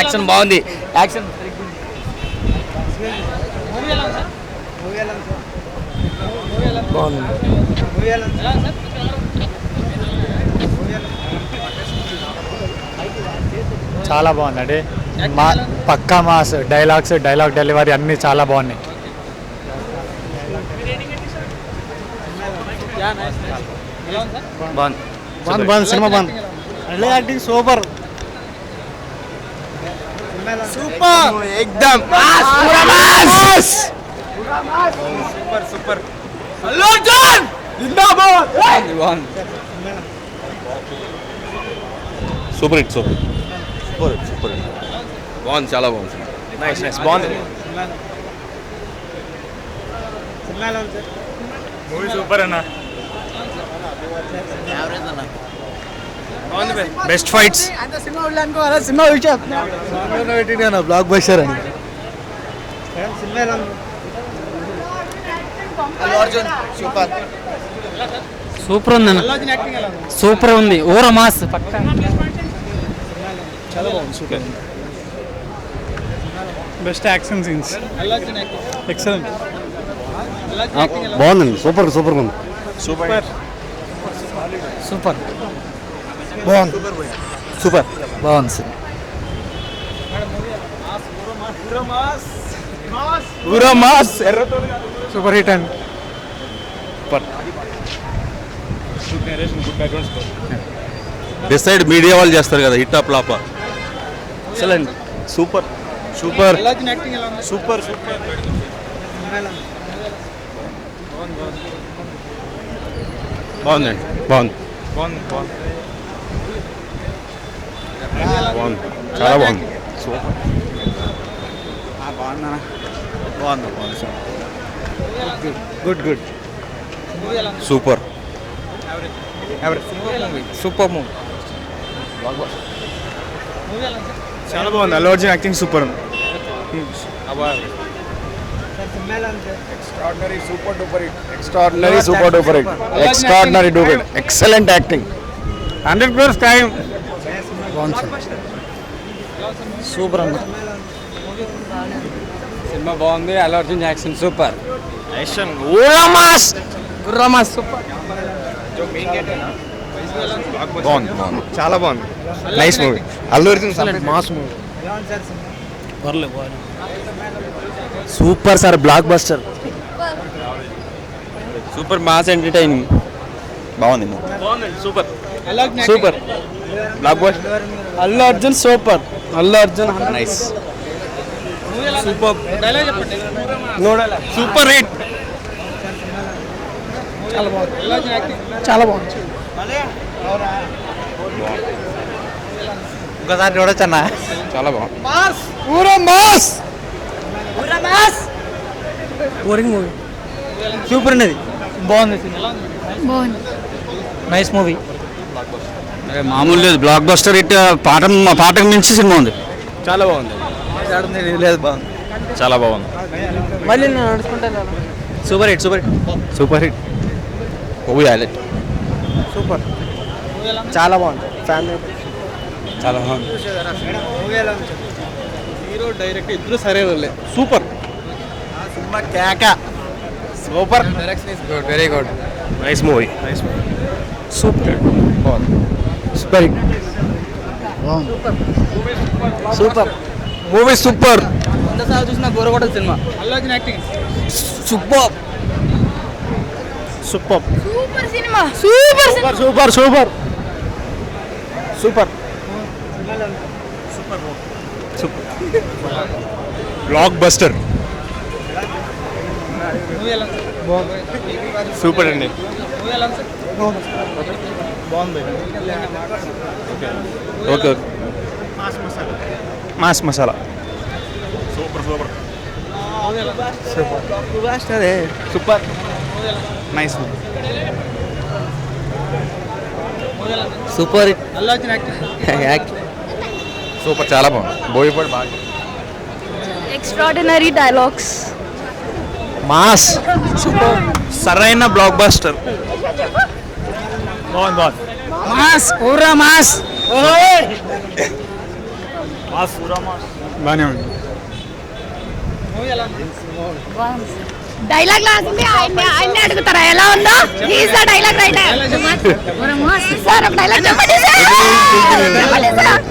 Action బాగుంది. Action బాగుంది. చాలా బాగుందండి. పక్కా మాస్ డైలాగ్ డెలివరీ అన్నీ చాలా బాగున్నాయి. బాగుంది సినిమా బాగుంది. యాక్టింగ్ సూపర్ ఎక్దమ్ సూపర్ సూపర్ హిట్ బాగుంది, చాలా బాగుంది. నైస్ బాగుంది. మూవీ సూపర్ అన్న. Best fights. Cinema blockbuster అని. సూపర్ ఉంది అన్న, సూపర్ ఉంది. ఓరా మాస్ పక్కా. చాలా బాగుంది. Super. Best action scenes. Excellent. బాగుందండి. సూపర్ ఉంది. సూపర్ బాగుంది. సూపర్ బాగుంది సార్. సూపర్ హిట్ అండి. డిసైడ్ మీడియా వాళ్ళు చేస్తారు కదా, hit of flop. Excellent. Super బాగుందండి. బాగుంది. చాలా బాగుంది. గుడ్. Super movie. చాలా బాగుంది. అల్లు అర్జున్ యాక్టింగ్ సూపర్ ఉంది. Extraordinary duper hit. Excellent acting. 100 time. Super అన్న. సినిమా బాగుంది. Allu Arjun action super. గుర్రమాస్ సూపర్. బాగుంది. చాలా బాగుంది. Nice movie. Allu Arjun mass movie. Super sir. Blockbuster. Super mass entertaining. బాగుంది. Super blockbuster. Allu Arjun super. Allu Arjun nice. Super. Super hit. చాలా బాగుంది. ఒకసారి చూడొచ్చన్నా. చాలా బాగుంది. Boring movie. సూపర్ ఉన్నది. బాగుంది. Nice movie. మామూలు లేదు. Block buster hit. పాటకు మించి సినిమా ఉంది. చాలా బాగుంది. లేదు బాగుంది. చాలా బాగుంది. మళ్ళీ నేను నడుచుకుంటాను. Super hit. Super hit. Movie highlight. Super. చాలా బాగుంది. ఫ్యామిలీ చాలా బాగుంది. హీరో డైరెక్ట్ ఇద్దరు సరే వాళ్ళే. సూపర్. సినిమా కేక. Super. Direction is good. Very good. Nice movie. Super. Super hit. Super movie super. వందసార్లు చూసిన గోరగొట్ట cinema. Allu Arjun acting super. Super cinema. Super. Blockbuster. Super అండి. బాగుంది. Okay. Mass masala. Super. Nice. Super. Allu Arjun acting super. చాలా బాగుంది. బోయపాటి బాగా. Extraordinary dialogues. Mass. Super. సరైన blockbuster. బాగుంది. మాస్. ఊరా మాస్. బాగానే ఉంది. డైలాగ్ లాసింది ఆయన్ని అడుగుతారా ఎలా ఉందో is the dialogue writer sir ఒక డైలాగ్ చెప్పండి సార్ చెప్పండి సార్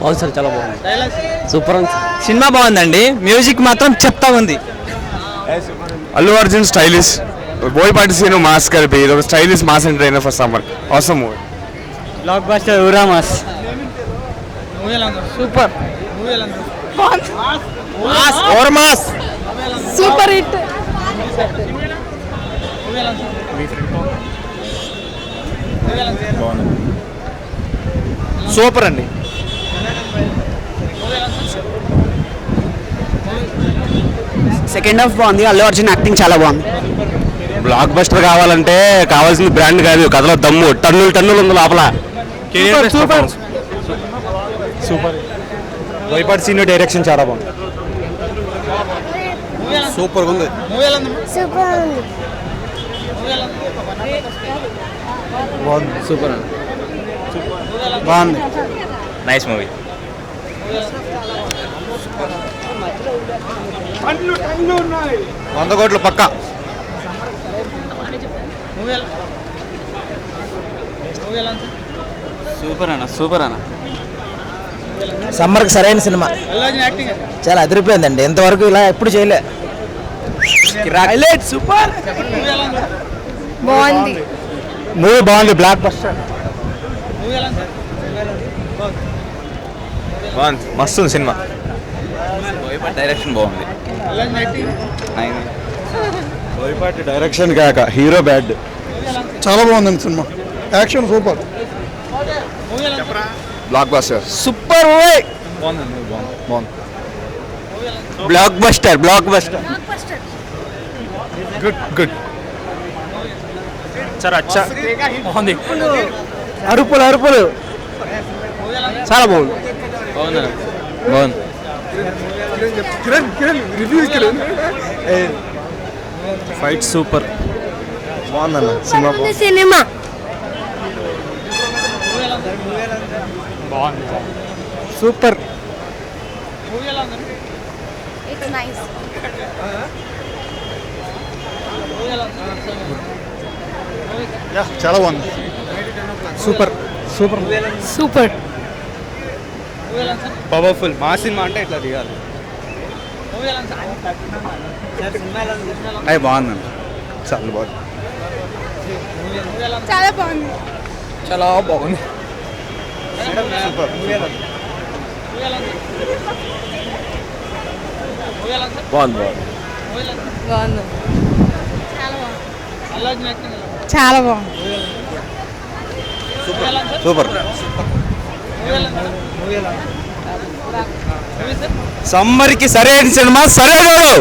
బాగుంది సార్, చాలా బాగుంది, సూపర్ ఉంది. సినిమా బాగుందండి, మ్యూజిక్ మాత్రం చెప్తా ఉంది. అల్లు అర్జున్ స్టైలిష్, బోయపాటి సీను మాస్ కలిపి ఇది ఒక స్టైలిష్ మాస్ ఎంటర్ అయిన ఫర్ సమ్మర్ అవసరం మూవీ. బ్లాక్ బస్టర్ ఊరా mass, super, over mass. Super hit super అండి. సెకండ్ హాఫ్ బాగుంది, అల్లు అర్జున్ యాక్టింగ్ చాలా బాగుంది. బ్లాక్ బస్టర్ కావాలంటే కావాల్సింది బ్రాండ్ కాదు, కథలో దమ్ము, టన్నులు ఉంది లోపల. Super super. Boyapati Seenu direction చాలా బాగుంది. సూపర్ ఉంది. సూపర్ బాగుంది. Nice movie. 100 కోట్లు పక్కా. సూపర్ అన్న, సూపర్ అన్న. సమ్మర్కి సరైన సినిమా, చాలా అదిరిపోయిందండి. ఇంతవరకు ఇలా ఎప్పుడు చేయలే. సూపర్ బాగుంది మూవీ బాగుంది, బ్లాక్ బస్టర్. బాగుంది, మస్తు ఉంది సినిమా. డైరెక్షన్ బాగుంది. బోయపాటి డైరెక్షన్ కాక హీరో బ్యాడ్. చాలా బాగుందండి cinema, action super. Blockbuster. Super బాగుంది. Blockbuster, blockbuster. Good. Sir అచ్చా బాగుంది, అరుపులు చాలా బాగుంది. బాగుంది. Fight super. బాగుందన్న cinema. Cinema super. It's nice చాలా బాగుంది. సూపర్. పవర్ఫుల్ మా సినిమా అంటే ఇట్లా దిగాలి. అవి బాగుందండి, చాలా బాగుంది. చాలా బాగుంది చాలా బాగుంది. బాగుంది. బాగుంది చాలా బాగుంది సూపర్. సమ్మర్కి సరైన సినిమా, సరైనడు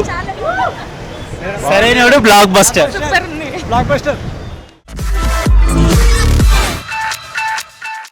సరైనడు బ్లాక్ బస్టర్. సూపర్ ఉంది బ్లాక్ బస్టర్.